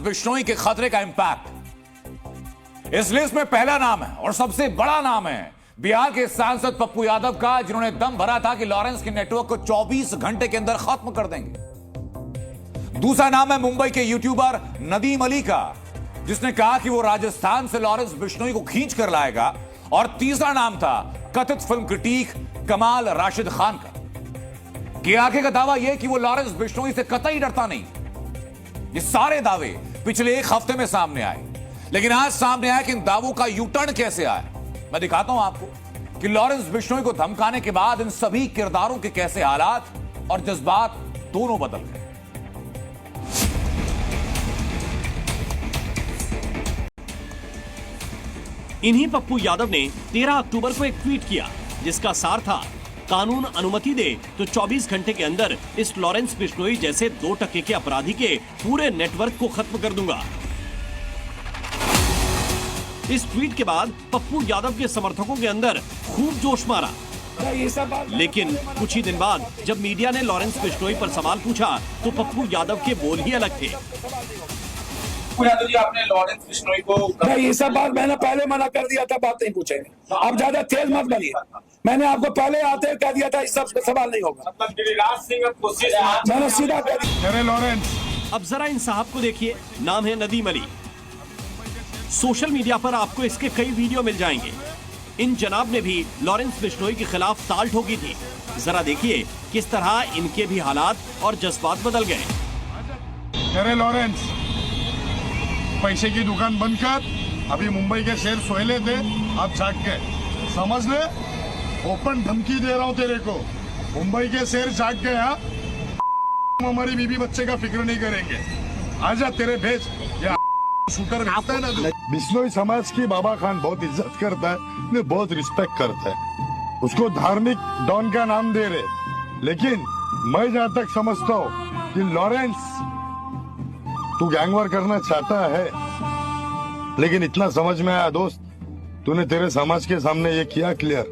बिश्नोई के खतरे का इंपैक्ट इस लिस्ट में पहला नाम है और सबसे बड़ा नाम है बिहार के सांसद पप्पू यादव का, जिन्होंने दम भरा था कि लॉरेंस के नेटवर्क को 24 घंटे के अंदर खत्म कर देंगे। दूसरा नाम है मुंबई के यूट्यूबर नदीम अली का, जिसने कहा कि वो राजस्थान से लॉरेंस बिश्नोई को खींच कर लाएगा। और तीसरा नाम था कथित फिल्म क्रिटिक कमाल राशिद खान का। केआरके का दावा यह कि वो लॉरेंस बिश्नोई से कतई डरता नहीं। ये सारे दावे पिछले एक हफ्ते में सामने आए, लेकिन आज सामने आया कि इन दावों का यू टर्न कैसे आया। मैं दिखाता हूं आपको कि लॉरेंस बिश्नोई को धमकाने के बाद इन सभी किरदारों के कैसे हालात और जज्बात दोनों बदल गए। इन्हीं पप्पू यादव ने 13 अक्टूबर को एक ट्वीट किया, जिसका सार था, कानून अनुमति दे तो 24 घंटे के अंदर इस लॉरेंस बिश्नोई जैसे 2% के अपराधी के पूरे नेटवर्क को खत्म कर दूंगा। इस ट्वीट के बाद पप्पू यादव के समर्थकों के अंदर खूब जोश मारा। लेकिन कुछ ही दिन बाद जब मीडिया ने लॉरेंस बिश्नोई पर सवाल पूछा तो पप्पू यादव के बोल ही अलग थे। यादव जी, आपने लॉरेंस बिश्नोई को ये सब बात मैंने पहले मना कर दिया था, बात नहीं पूछेंगे। आप ज्यादा तेज मत बनिए। मैंने आपको पहले आते कह दिया था, इस सब सवाल नहीं होगा। मतलब गिरिराज सिंह कोशिश मैंने सीधा कह दिया। अरे लॉरेंस, अब जरा इन साहब को देखिए, नाम है नदीम अली। सोशल मीडिया पर आपको इसके कई वीडियो मिल जाएंगे। इन जनाब ने भी लॉरेंस बिश्नोई के खिलाफ ताल ठोकी थी। जरा देखिए किस तरह इनके भी हालात और जज्बात बदल गए। अरे लॉरेंस, पैसे की दुकान बंद कर। अभी मुंबई के शेर सोहले थे, अब जाग गए, समझ ले। ओपन धमकी दे रहा हूँ तेरे को, मुंबई के शेर जाग गए। हाँ, हमारी बीवी बच्चे का फिक्र नहीं करेंगे। आजा, तेरे भेज या शूटर भेजता है ना। बिश्नोई समाज की बाबा खान बहुत इज्जत करता है, बहुत रिस्पेक्ट करता है। उसको धार्मिक डॉन का नाम दे रहे, लेकिन मैं जहाँ तक समझता हूँ कि लॉरेंस, तू गैंगवार करना चाहता है, लेकिन इतना समझ में आया दोस्त, तूने तेरे समाज के सामने ये किया क्लियर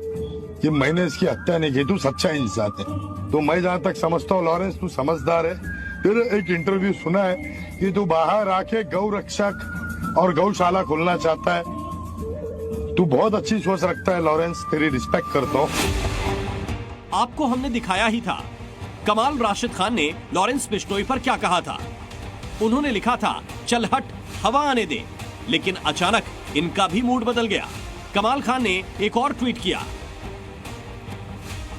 कि मैंने इसकी हत्या नहीं की। तू सच्चा इंसान है। तो मैं जहाँ तक समझता हूँ लॉरेंस, तू समझदार है। तेरे एक इंटरव्यू सुना है कि तू बाहर आके गौ रक्षक और गौशाला खोलना चाहता है। तू बहुत अच्छी सोच रखता है लॉरेंस, तेरी रिस्पेक्ट करता हूँ। आपको हमने दिखाया ही था कमाल राशिद खान ने लॉरेंस बिश्नोई पर क्या कहा था। उन्होंने लिखा था, चल हट, हवा आने दे। लेकिन अचानक इनका भी मूड बदल गया। कमाल खान ने एक और ट्वीट किया।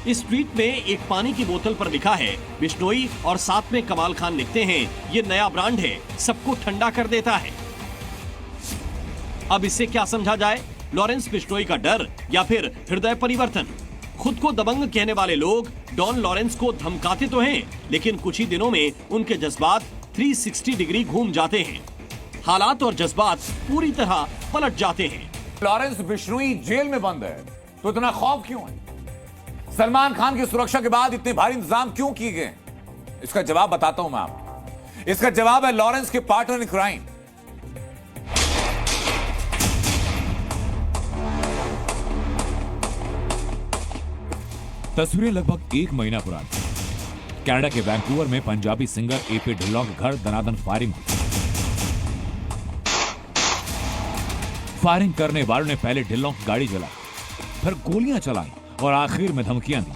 इस ट्वीट में एक पानी की बोतल पर लिखा है बिश्नोई, और साथ में कमाल खान लिखते हैं, ये नया ब्रांड है, सबको ठंडा कर देता है। अब इससे क्या समझा जाए, लॉरेंस बिश्नोई का डर या फिर हृदय परिवर्तन? खुद को दबंग कहने वाले लोग डॉन लॉरेंस को धमकाते तो हैं, लेकिन कुछ ही दिनों में उनके जज्बात 360 डिग्री घूम जाते हैं। हालात और जज्बात पूरी तरह पलट जाते हैं। लॉरेंस बिश्नोई जेल में बंद है तो इतना खौफ क्यों है? सलमान खान की सुरक्षा के बाद इतने भारी इंतजाम क्यों किए गए? इसका जवाब बताता हूं मैं आपको। इसका जवाब है लॉरेंस के पार्टनर इन क्राइम। तस्वीरें लगभग एक महीना पुरानी। कनाडा के वैंकूवर में पंजाबी सिंगर एपी ढिल्लों के घर दनादन फायरिंग हुई। फायरिंग करने वालों ने पहले ढिल्लों की गाड़ी जलाई, फिर गोलियां चलाई और आखिर में धमकियां दी।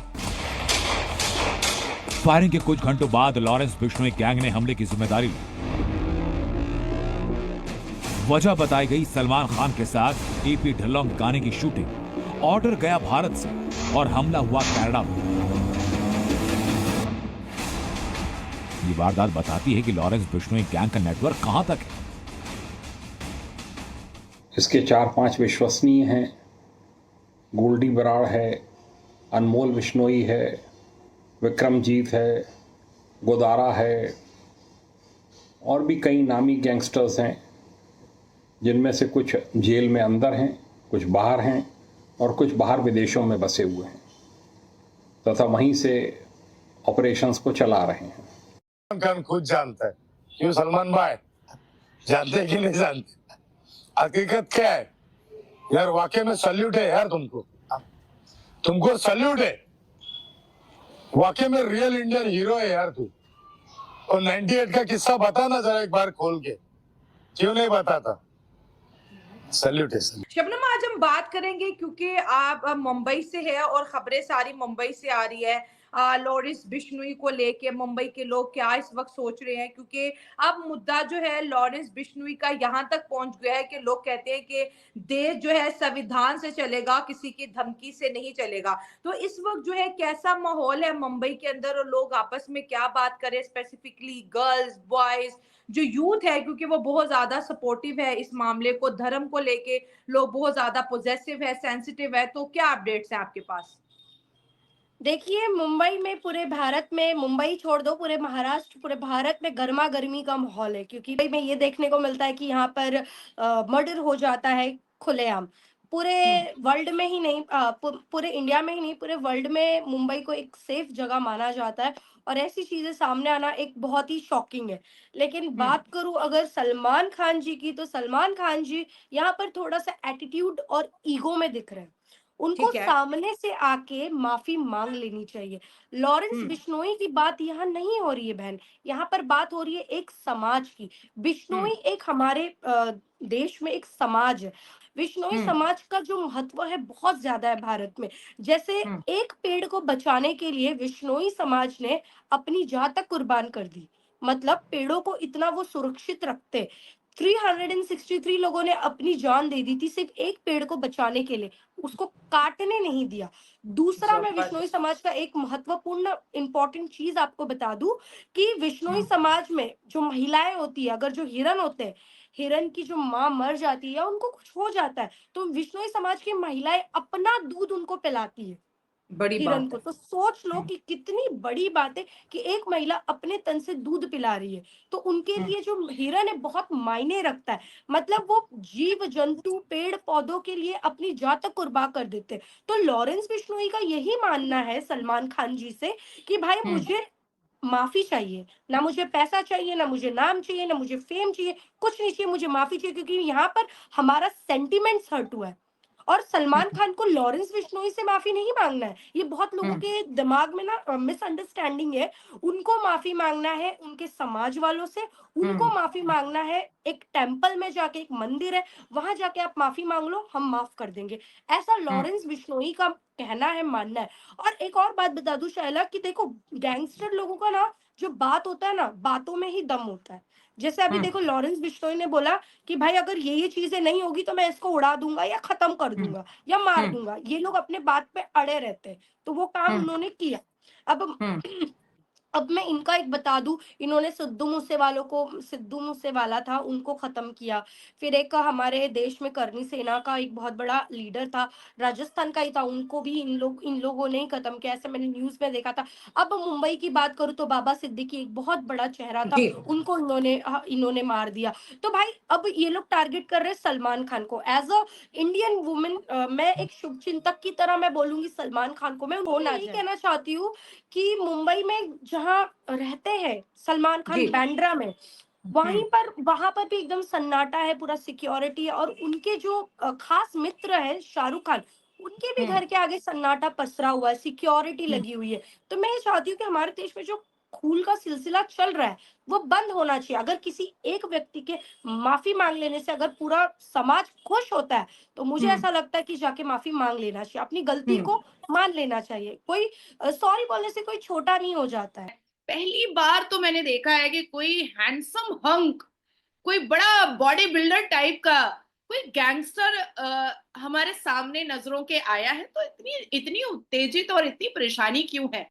फायरिंग के कुछ घंटों बाद लॉरेंस बिश्नोई गैंग ने हमले की जिम्मेदारी ली। वजह बताई गई सलमान खान के साथ एपी ढिल्लों गाने की शूटिंग। ऑर्डर गया भारत से और हमला हुआ कनाडा में। ये वारदात बताती है कि लॉरेंस बिश्नोई गैंग का नेटवर्क कहां तक है। इसके 4-5 विश्वसनीय हैं। गोल्डी बराड़ है, अनमोल बिश्नोई है, विक्रमजीत है, गोदारा है, और भी कई नामी गैंगस्टर्स हैं, जिनमें से कुछ जेल में अंदर हैं, कुछ बाहर हैं और कुछ बाहर विदेशों में बसे हुए हैं, तथा वहीं से ऑपरेशंस को चला रहे हैं। सलमान खान खुद जानता है। क्यों सलमान भाई, जानते कि नहीं जानते? हकीकत क्या है यार? वाकई में सल्यूट है यार, तुमको सल्यूट है। वाकई में रियल इंडियन हीरो है यार तू। और 98 का किस्सा बता ना जरा एक बार खोल के। क्यों नहीं बताता? सैल्यूट है। शबनम, आज हम बात करेंगे क्योंकि आप मुंबई से है और खबरें सारी मुंबई से आ रही है। लॉरेंस बिश्नोई को लेके मुंबई के लोग क्या इस वक्त सोच रहे हैं, क्योंकि अब मुद्दा जो है लॉरेंस बिश्नोई का यहाँ तक पहुंच गया है कि लोग कहते हैं कि देश जो है संविधान से चलेगा, किसी की धमकी से नहीं चलेगा। तो इस वक्त जो है कैसा माहौल है मुंबई के अंदर और लोग आपस में क्या बात करें, स्पेसिफिकली गर्ल्स बॉयज जो यूथ है, क्योंकि वो बहुत ज्यादा सपोर्टिव है इस मामले को, धर्म को लेके लोग बहुत ज्यादा पॉजिटिव है, सेंसिटिव है। तो क्या अपडेट्स हैं आपके पास? देखिए, मुंबई में, पूरे भारत में, मुंबई छोड़ दो, पूरे महाराष्ट्र, पूरे भारत में गर्मा गर्मी का माहौल है, क्योंकि मुंबई में ये देखने को मिलता है कि यहाँ पर मर्डर हो जाता है खुलेआम। पूरे वर्ल्ड में ही नहीं, पूरे इंडिया में ही नहीं, पूरे वर्ल्ड में मुंबई को एक सेफ जगह माना जाता है, और ऐसी चीजें सामने आना एक बहुत ही शॉकिंग है। लेकिन बात करूं अगर सलमान खान जी की, तो सलमान खान जी यहाँ पर थोड़ा सा एटीट्यूड और ईगो में दिख रहे हैं। उनको ठीक है। सामने से आके माफी मांग लेनी चाहिए। लॉरेंस बिश्नोई की बात यहाँ नहीं हो रही है बहन, यहाँ पर बात हो रही है एक समाज की। बिश्नोई एक हमारे देश में एक समाज है। बिश्नोई समाज का जो महत्व है बहुत ज्यादा है भारत में। जैसे एक पेड़ को बचाने के लिए बिश्नोई समाज ने अपनी जान तक कुर्बान कर दी। मतलब पेड़ों को इतना वो सुरक्षित रखते। 363 लोगों ने अपनी जान दे दी थी सिर्फ एक पेड़ को बचाने के लिए, उसको काटने नहीं दिया। दूसरा, मैं विश्नोई समाज का एक महत्वपूर्ण इंपॉर्टेंट चीज आपको बता दूं कि विश्नोई समाज में जो महिलाएं होती है, अगर जो हिरन होते हैं, हिरन की जो माँ मर जाती है या उनको कुछ हो जाता है, तो विश्नोई समाज की महिलाएं अपना दूध उनको पिलाती है बड़ी हिरन बात को। है। तो सोच लो कि कितनी बड़ी बात है कि एक महिला अपने तन से दूध पिला रही है। तो उनके लिए जो हिरन है बहुत मायने रखता है। मतलब वो जीव जंतु पेड़ पौधों के लिए अपनी जान तक कुर्बान कर देते हैं। तो लॉरेंस बिश्नोई का यही मानना है सलमान खान जी से कि भाई मुझे माफी चाहिए, ना मुझे पैसा चाहिए, ना मुझे नाम चाहिए, ना मुझे फेम चाहिए, कुछ नहीं चाहिए, मुझे माफी चाहिए, क्योंकि यहाँ पर हमारा सेंटिमेंट्स हर्ट हुआ है। और सलमान खान को लॉरेंस बिश्नोई से माफी नहीं मांगना है, ये बहुत लोगों के दिमाग में ना मिसअंडरस्टैंडिंग है। उनको माफी मांगना है उनके समाज वालों से, उनको माफी मांगना है एक टेम्पल में जाके, एक मंदिर है वहां जाके आप माफी मांग लो, हम माफ कर देंगे। ऐसा लॉरेंस बिश्नोई का कहना है, मानना है। और एक और बात बता दूं शैला, कि देखो गैंगस्टर लोगों का ना जो बात होता है ना, बातों में ही दम होता है। जैसे अभी देखो लॉरेंस बिश्नोई ने बोला कि भाई अगर ये चीजें नहीं होगी तो मैं इसको उड़ा दूंगा या खत्म कर दूंगा या मार दूंगा। ये लोग अपने बात पे अड़े रहते हैं, तो वो काम उन्होंने किया। अब अब मैं इनका एक बता दूं, इन्होंने सिद्धू मूसेवाला था उनको खत्म किया। फिर एक हमारे देश में करनी सेना का एक बहुत बड़ा लीडर था, राजस्थान का ही था, उनको भी इन लोगों ने ही खत्म किया, ऐसे मैंने न्यूज में देखा था। अब मुंबई की बात करूं तो बाबा सिद्दीकी एक बहुत बड़ा चेहरा था, जी। उनको इन्होंने मार दिया। तो भाई अब ये लोग टारगेट कर रहे हैं सलमान खान को। एज अ इंडियन वुमेन, मैं एक शुभचिंतक की तरह मैं बोलूंगी सलमान खान को। मैं यही कहना चाहती हूँ कि मुंबई में जहाँ रहते हैं सलमान खान, जी। बांद्रा में, वहां पर भी एकदम सन्नाटा है, पूरा सिक्योरिटी है। और उनके जो खास मित्र है शाहरुख खान, उनके भी घर के आगे सन्नाटा पसरा हुआ है, सिक्योरिटी लगी हुई है। तो मैं ये चाहती हूँ कि हमारे देश में जो खून का सिलसिला चल रहा है वो बंद होना चाहिए। अगर किसी एक व्यक्ति के माफी मांग लेने से अगर पूरा समाज खुश होता है, तो मुझे ऐसा लगता है कि जाके माफी मांग लेना चाहिए, अपनी गलती को मान लेना चाहिए। कोई सॉरी बोलने से कोई छोटा नहीं हो जाता है। पहली बार तो मैंने देखा है कि कोई हैंडसम हंक, कोई बड़ा बॉडी बिल्डर टाइप का कोई गैंगस्टर हमारे सामने नजरों के आया है। तो इतनी इतनी उत्तेजित और इतनी परेशानी क्यों है?